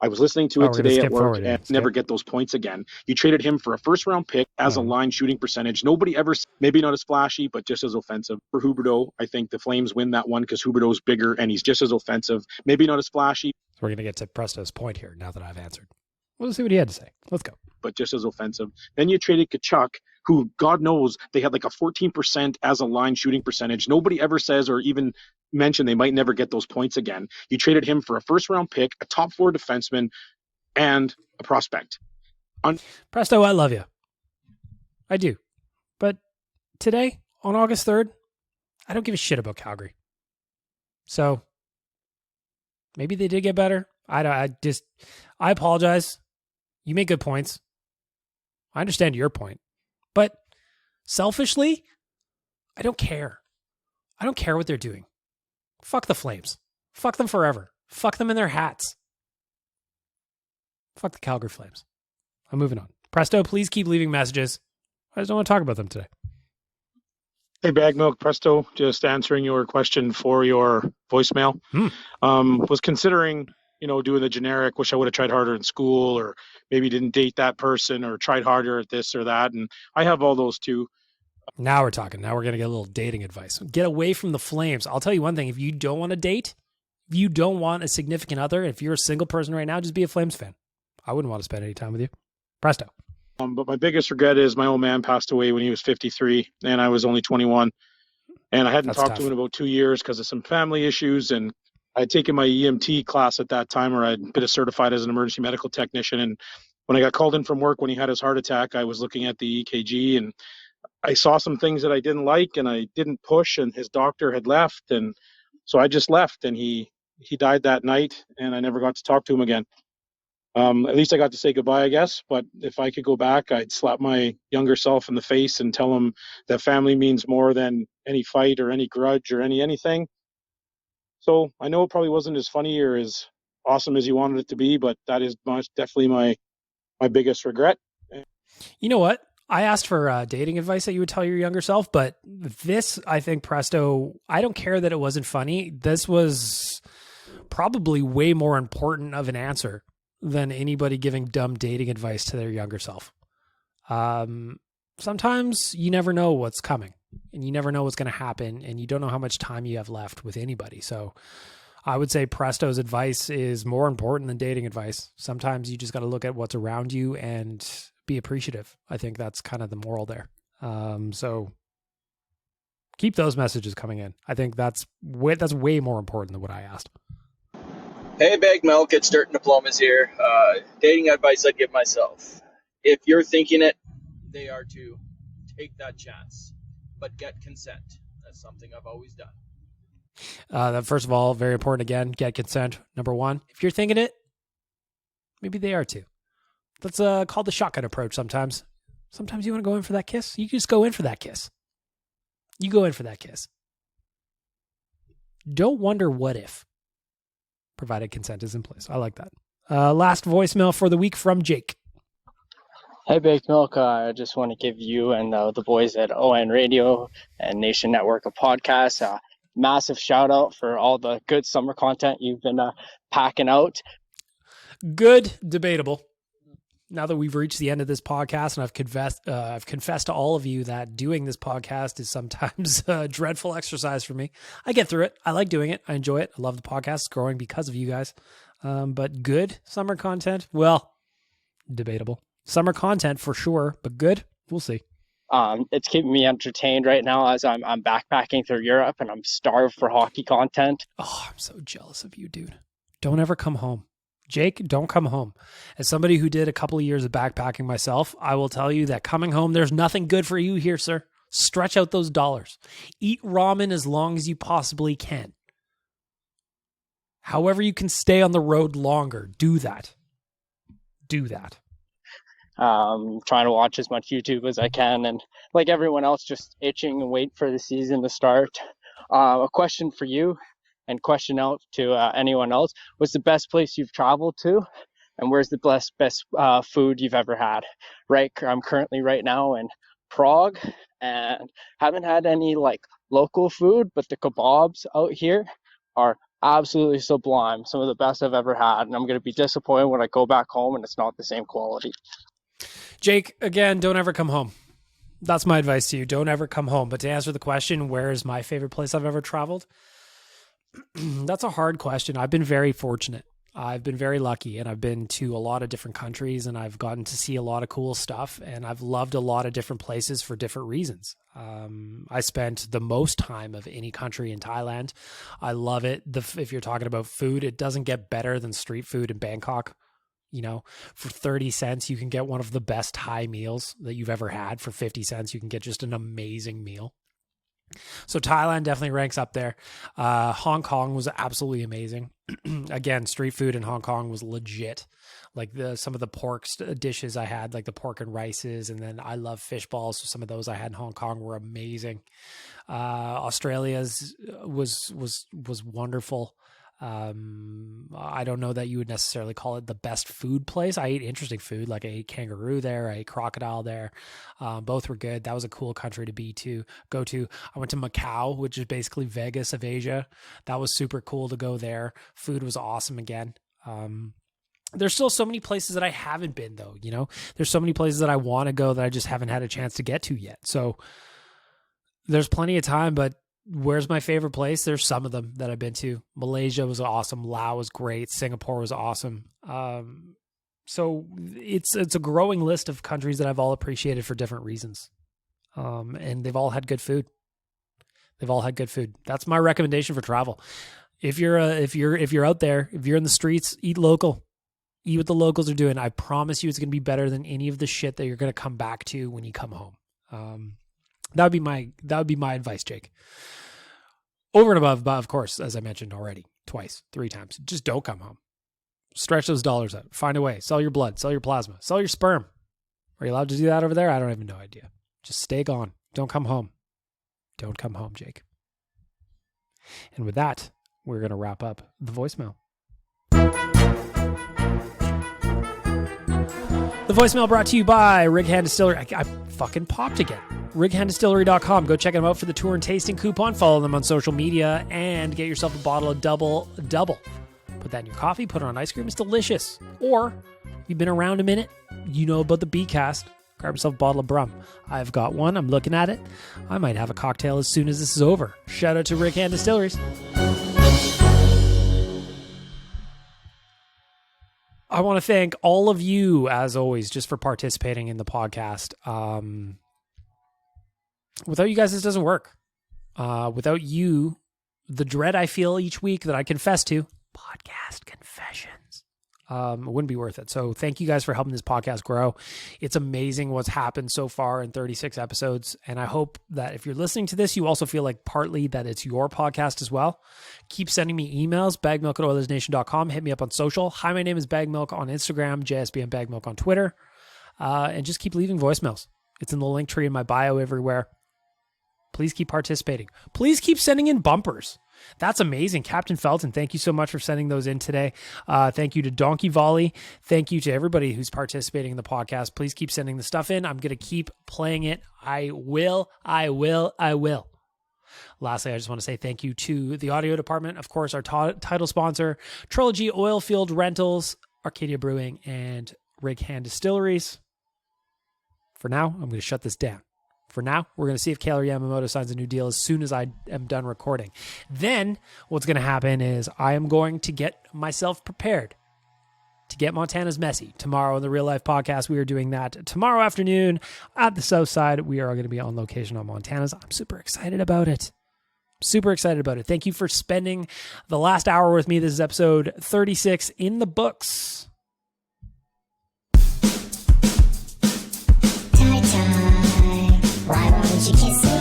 I was listening to it today at work and never get those points again. You traded him for a first-round pick as a line shooting percentage. Nobody ever, maybe not as flashy, but just as offensive. For Huberdeau, I think the Flames win that one because Huberdeau's bigger and he's just as offensive. Maybe not as flashy. So we're going to get to Presto's point here now that I've answered. We'll see what he had to say. Let's go. But just as offensive. Then you traded Kachuk, who, God knows, they had like a 14% as a line shooting percentage. Nobody ever says or even mentioned they might never get those points again. You traded him for a first-round pick, a top four defenseman, and a prospect. Presto, I love you. I do. But today, on August 3rd, I don't give a shit about Calgary. So maybe they did get better. I apologize. You make good points. I understand your point. But selfishly, I don't care. I don't care what they're doing. Fuck the Flames. Fuck them forever. Fuck them in their hats. Fuck the Calgary Flames. I'm moving on. Presto, please keep leaving messages. I just don't want to talk about them today. Hey, Bag Milk, Presto, just answering your question for your voicemail. Was considering, doing the generic, wish I would have tried harder in school, or maybe didn't date that person, or tried harder at this or that. And I have all those too. Now we're talking. Now we're going to get a little dating advice. Get away from the Flames. I'll tell you one thing. If you don't want to date, if you don't want a significant other, if you're a single person right now, just be a Flames fan. I wouldn't want to spend any time with you. Presto. But my biggest regret is my old man passed away when he was 53 and I was only 21. And I hadn't talked to him in about 2 years because of some family issues. And I had taken my EMT class at that time, or I'd been certified as an emergency medical technician. And when I got called in from work when he had his heart attack, I was looking at the EKG and I saw some things that I didn't like and I didn't push, and his doctor had left. And so I just left, and he died that night, and I never got to talk to him again. At least I got to say goodbye, I guess. But if I could go back, I'd slap my younger self in the face and tell him that family means more than any fight or any grudge or anything. So I know it probably wasn't as funny or as awesome as you wanted it to be, but that is definitely my biggest regret. You know what? I asked for dating advice that you would tell your younger self, but this, I think, Presto, I don't care that it wasn't funny. This was probably way more important of an answer than anybody giving dumb dating advice to their younger self. Sometimes you never know what's coming, and you never know what's going to happen, and you don't know how much time you have left with anybody. So I would say Presto's advice is more important than dating advice. Sometimes you just got to look at what's around you and be appreciative. I think that's kind of the moral there. So keep those messages coming in. I think that's way more important than what I asked. Hey, Bag Milk, it's Dirt and Diplomas here. Dating advice I'd give myself. If you're thinking it, they are to take that chance, but get consent. That's something I've always done. First of all, very important again, get consent. Number one, if you're thinking it, maybe they are too. That's called the shotgun approach sometimes. Sometimes you want to go in for that kiss. You just go in for that kiss. You go in for that kiss. Don't wonder what if, provided consent is in place. I like that. Last voicemail for the week from Jake. Hey, Baked Milk. I just want to give you and the boys at ON Radio and Nation Network of Podcasts a massive shout out for all the good summer content you've been packing out. Good, debatable. Now that we've reached the end of this podcast, and I've confessed to all of you that doing this podcast is sometimes a dreadful exercise for me. I get through it. I like doing it. I enjoy it. I love the podcast. It's growing because of you guys. But good summer content? Well, debatable. Summer content for sure, but good? We'll see. It's keeping me entertained right now as I'm backpacking through Europe and I'm starved for hockey content. Oh, I'm so jealous of you, dude. Don't ever come home. Jake, don't come home. As somebody who did a couple of years of backpacking myself, I will tell you that coming home, there's nothing good for you here, sir. Stretch out those dollars. Eat ramen as long as you possibly can. However you can stay on the road longer, do that. Do that. Trying to watch as much YouTube as I can, and like everyone else, just itching and wait for the season to start. A question for you, and question out to anyone else: what's the best place you've traveled to, and where's the best food you've ever had? Right, I'm currently right now in Prague, and haven't had any like local food, but the kebabs out here are absolutely sublime. Some of the best I've ever had, and I'm going to be disappointed when I go back home and it's not the same quality. Jake, again, don't ever come home. That's my advice to you. Don't ever come home. But to answer the question, where is my favorite place I've ever traveled? That's a hard question. I've been very fortunate. I've been very lucky, and I've been to a lot of different countries, and I've gotten to see a lot of cool stuff, and I've loved a lot of different places for different reasons. I spent the most time of any country in Thailand. I love it. If you're talking about food, it doesn't get better than street food in Bangkok. You know, for 30 cents, you can get one of the best Thai meals that you've ever had. For 50 cents, you can get just an amazing meal. So Thailand definitely ranks up there. Hong Kong was absolutely amazing. Again, street food in Hong Kong was legit. Like some of the pork dishes I had, like the pork and rices, and then I love fish balls. So some of those I had in Hong Kong were amazing. Australia's was wonderful. I don't know that you would necessarily call it the best food place. I ate interesting food, like I ate kangaroo there, I ate crocodile there. Both were good. That was a cool country to go to. I went to Macau, which is basically Vegas of Asia. That was super cool to go there. Food was awesome again. There's still so many places that I haven't been though, you know, there's so many places that I want to go that I just haven't had a chance to get to yet. So there's plenty of time, but where's my favorite place? There's some of them that I've been to. Malaysia was awesome. Laos was great. Singapore was awesome. So it's a growing list of countries that I've all appreciated for different reasons. And they've all had good food. That's my recommendation for travel. If you're out there, if you're in the streets, eat local. Eat what the locals are doing. I promise you it's going to be better than any of the shit that you're going to come back to when you come home. That would be my advice, Jake. Over and above, of course, as I mentioned already, twice, 3 times, just don't come home. Stretch those dollars out. Find a way. Sell your blood. Sell your plasma. Sell your sperm. Are you allowed to do that over there? I don't have no idea. Just stay gone. Don't come home. Don't come home, Jake. And with that, we're going to wrap up the voicemail. The voicemail brought to you by Rig Hand Distillery. I fucking popped again. RigHandDistillery.com. Go check them out for the tour and tasting coupon. Follow them on social media and get yourself a bottle of Double. Put that in your coffee. Put it on ice cream. It's delicious. Or you've been around a minute. You know about the B-Cast. Grab yourself a bottle of Brum. I've got one. I'm looking at it. I might have a cocktail as soon as this is over. Shout out to Rig Hand Distilleries. I want to thank all of you, as always, just for participating in the podcast. Without you guys, this doesn't work. Without you, the dread I feel each week that I confess to, podcast confessions, it wouldn't be worth it. So thank you guys for helping this podcast grow. It's amazing what's happened so far in 36 episodes. And I hope that if you're listening to this, you also feel like partly that it's your podcast as well. Keep sending me emails, bagmilk@oilersnation.com. Hit me up on social. Hi, my name is Bagmilk on Instagram, JSBM Bagmilk on Twitter. And just keep leaving voicemails. It's in the link tree in my bio everywhere. Please keep participating. Please keep sending in bumpers. That's amazing. Captain Felton, thank you so much for sending those in today. Thank you to Donkey Volley. Thank you to everybody who's participating in the podcast. Please keep sending the stuff in. I'm going to keep playing it. I will. Lastly, I just want to say thank you to the audio department. Of course, our title sponsor, Trilogy, Oilfield Rentals, Arcadia Brewing, and Rig Hand Distilleries. For now, I'm going to shut this down. For now, we're going to see if Kailer Yamamoto signs a new deal as soon as I am done recording. Then what's going to happen is I am going to get myself prepared to get Montana's Messy. Tomorrow on the Real Life Podcast, we are doing that tomorrow afternoon at the South Side. We are going to be on location on Montana's. I'm super excited about it. Thank you for spending the last hour with me. This is episode 36 in the books. Why won't you kiss me?